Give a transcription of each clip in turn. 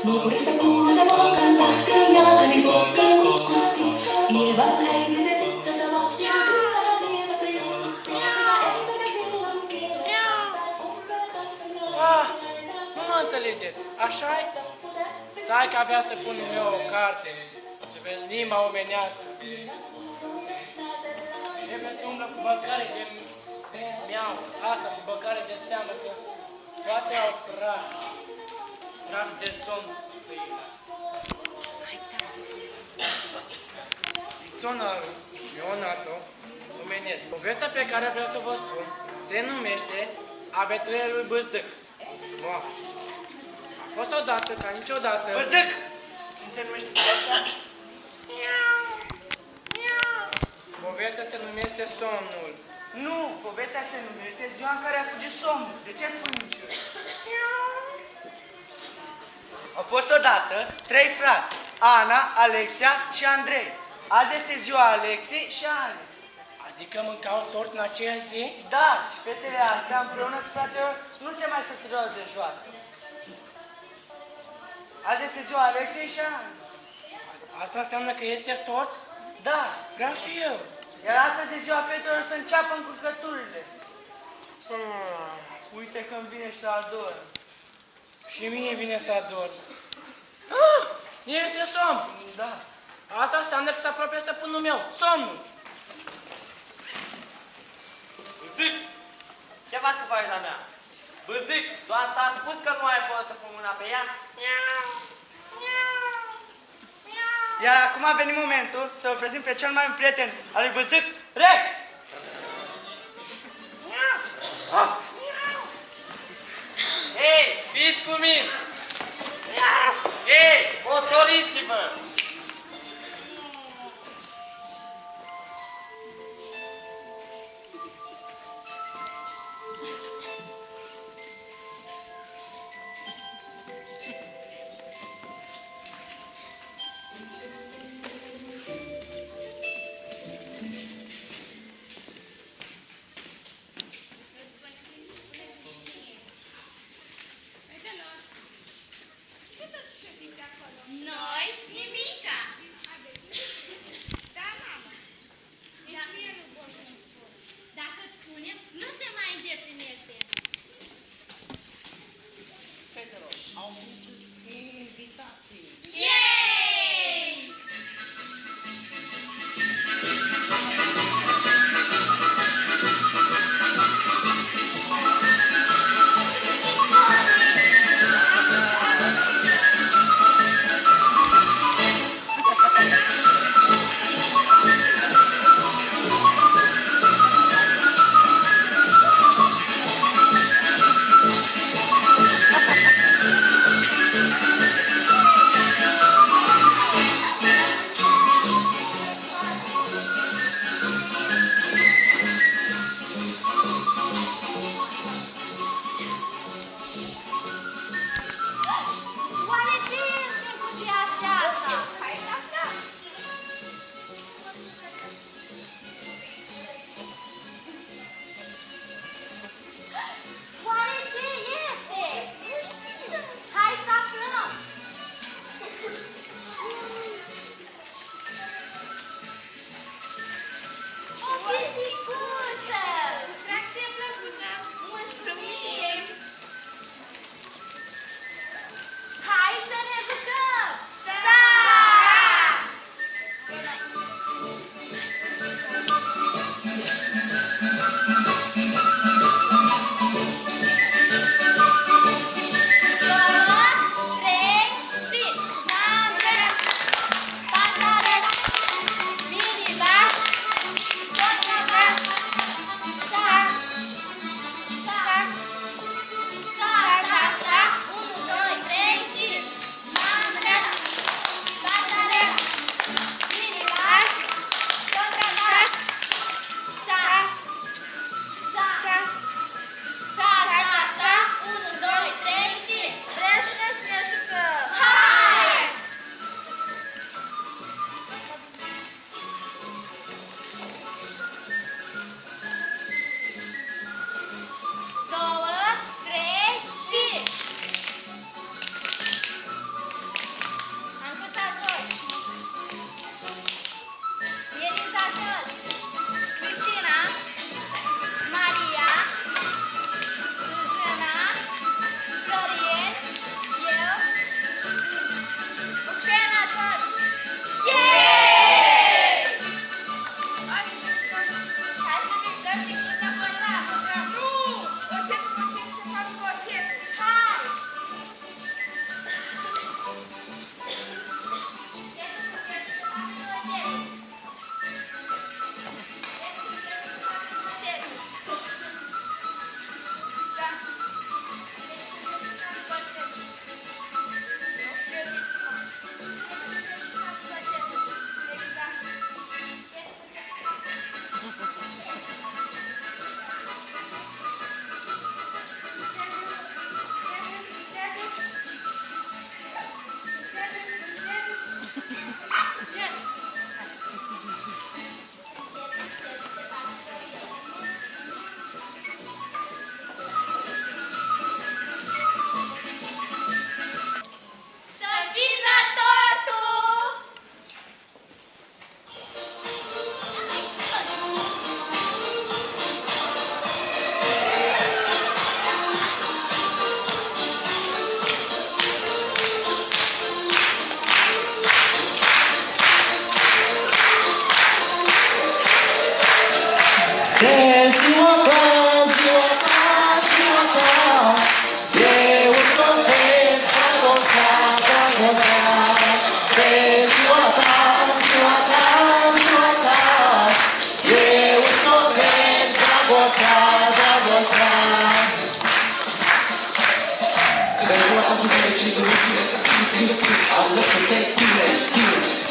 Nuorista kuulusella kantahti jalkani pohjii kukkutti. Ilman äivytettä sä vahti kyllä lievässä juttutti. Sitä ei mekä silloin kiellettä umpea Nu mă înțelegeți, așa-i? Stai că avea stăpânul meu o carte și vezi limba omenească. Trebuie să umblă cu băcare de miau, asta cu băcare de seamă, că toate au praf, praf de somn. Dicționarul Leonardo omenesc. Povestea pe care vreau să vă spun se numește Aventurile lui Bâzdâc. A fost odată, ca niciodată... Bâzdâc! Cum se numește povestea? Povestea se numește Somnul. Nu, povestea se numește Ziua în care a fugit somnul. De ce spui minciuni? Au fost odată 3 frați, Ana, Alexia și Andrei. Azi este ziua Alexei și Anei. Adică mâncau tort în aceea zi? Da, și fetele astea împreună cu fratele nu se mai săturau de joacă. Azi este ziua Alexei și Anei. Asta înseamnă că este tort? Da, Vreau și eu. iar astăzi e ziua fetelor să înceapă încurcăturile. Uite că-mi vine să ador. Și mie vine să ador. Este somn. Da. Asta înseamnă că se apropie stăpânul meu. Somnul. Bâzdic! Ce faci cu faiza mea? Bâzdic! Doar t-am spus că nu ai voie să pun mâna pe ea? Iar acum a venit momentul să vă prezint pe cel mai bun prieten al lui Bâzdic, Rex! Hei, fiți cu mine! Hei, motoriți-vă! Noi? Nimica! Da, mamă. Nici mie nu pot să-mi spun. Dacă îți spunem, nu se mai îndeplinește. Fetelor, au venit invitații. Yay!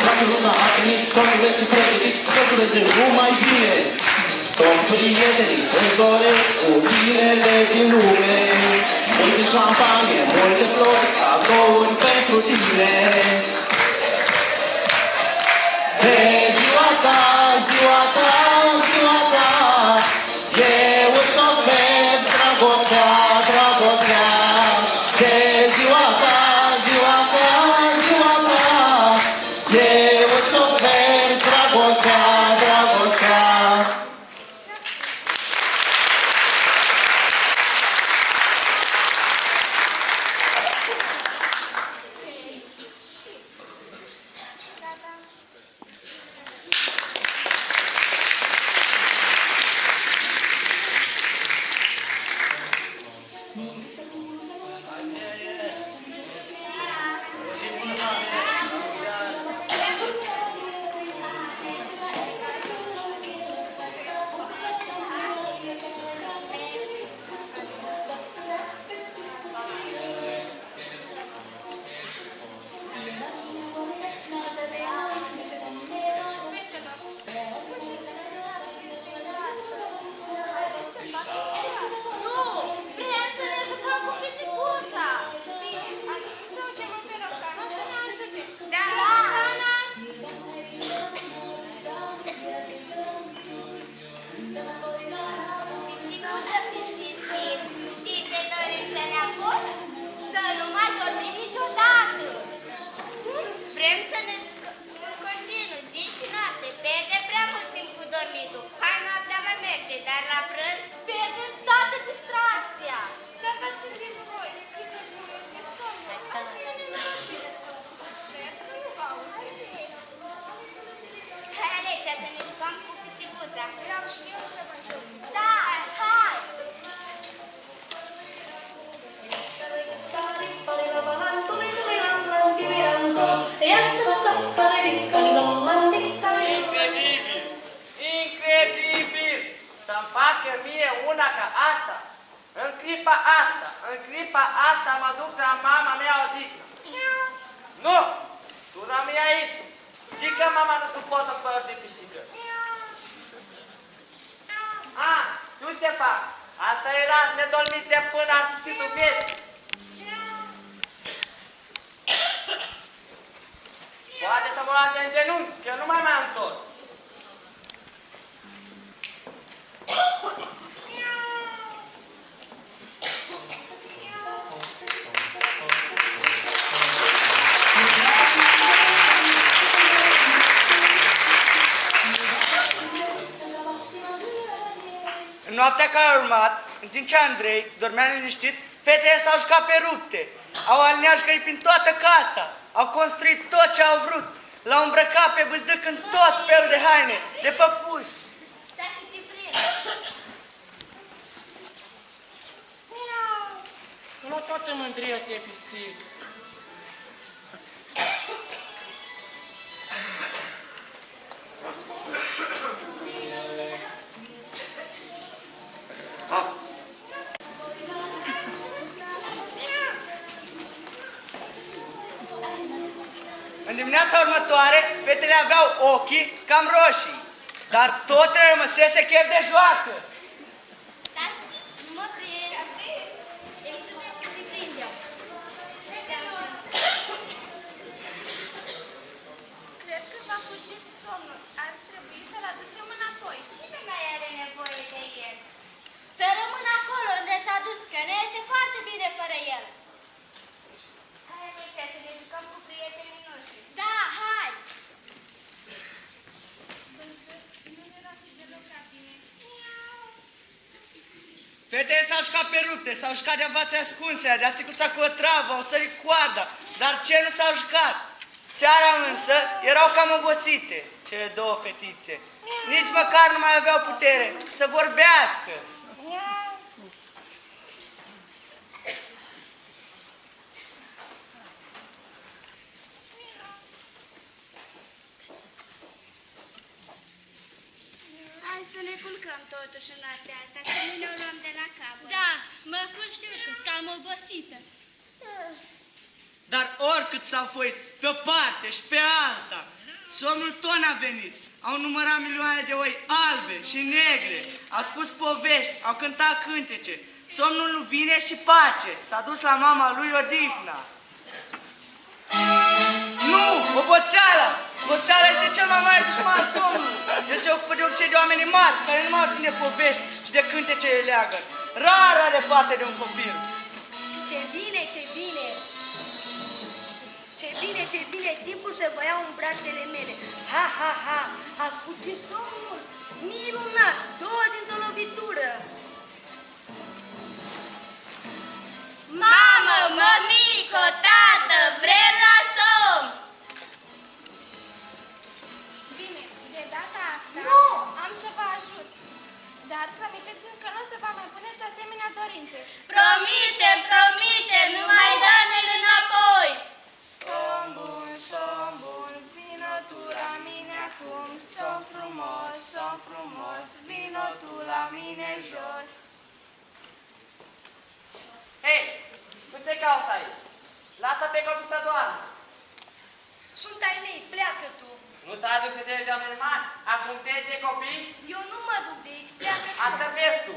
Toată lumea a venit, toată este pregătit să cureze numai bine. Toți prietenii îți doresc cu binele din lume. Multe șampanie, multe flori, cadouri pentru tine. De ziua ta, ziua ta, ziua ta, eu îți ofer dragostea, dragostea. De ziua ta, ziua ta, ziua ta, eu îți ofer dragostea, dragostea. Nu! Vrem să ne jucăm cu pisicuța! Da! Ana! Pisicuță, pis-pis-pis, știi ce dorință ne-a fost? Să nu mai dormim niciodată! Vrem să ne jucăm în continuu, zi și noapte, pierde prea mult timp cu dormitul. Hai, noaptea mai merge, dar la prânz pierdem toată distracția. Dar v-ați gândit voi, că nu este somn. Hai, Alexia, să ne jucăm cu pisicuța. Vreau și eu să mă joc. Da, hai! Incredibil! Incredibil! Să-mi facă mie una ca asta. În clipa asta mă duc la mama mea odihnă. Nu! Tu rămâi aici. Știi că mama nu poate să părți pisică. Tu ce fac? Asta era nedormite până la sfârșitul vieții. Poate să mă lase în genunchi, că nu mai m-am întors. În noaptea care a urmat, în timp ce Andrei dormea liniștit, fetele s-au jucat pe rupte. Au alineat jucării prin toată casa. Au construit tot ce au vrut. L-au îmbrăcat pe bâzdâc în tot felul de haine, de păpuși. Stai că te prind. Nu toată mândria te pisic. În dimineața următoare, fetele aveau ochii cam roșii, dar tot le rămăsese chef de joacă. Dar nu mă prind. Îi zâmbesc că te prindem. Cred că v-a fugit somnul. Ar trebui să-l aducem înapoi. Cine mai are nevoie de el? Să rămână acolo unde s-a dus, că ne este foarte bine fără el. Hai, Alexia, să ne jucăm cu prietenii noștri. Da, hai! Nu era fi deloc ca tine. Fetele s-au jucat pe rupte, s-au jucat de învațe ascunse, de ațicuța cu o travă, au sărit coarda, dar ce nu s-au jucat? Seara însă erau cam obosite, cele două fetițe. Nici măcar nu mai aveau putere să vorbească. Hai să ne culcăm totuși în noaptea asta, că nu ne luăm de la capăt. Da, mă culc și eu, că-s cam obosită. Dar oricât s-au fost pe o parte și pe alta, somnul tot n-a venit. Au numărat milioane de oi albe și negre, au spus povești, au cântat cântece. Somnul nu vine și pace. S-a dus la mama lui odihna. Nu! Oboseala! Oboseala este cel mai mare dușman al somnului. El se ocupă de obicei de oamenii mari, care nu mai știu de povești și de cântece leagă. Rar are parte de un copil. Ce bine, ce bine! Ce bine, ce bine! Timpul să vă iau în brațele mele. Ha, ha, ha! A fugit somnul! Minunat! Două dintr-o lovitură! Mamă, mămico, tată, vrem la somn! Bine, de data asta Nu! am să vă ajut. Dar promiteți-mi că nu o să vă mai puneți asemenea dorințe. Promitem, promitem, nu mai dă-ne înapoi! Somn bun, vino tu la mine acum. Somn frumos, vino tu la mine jos. Hei, tu ce cauți aici? Lasă pe copii să doarmă. Sunt ai mei, pleacă tu! Nu s-a adus de oameni mari, acum te de copii, Eu nu mă duc de aici, pleacă tu! asta vezi tu.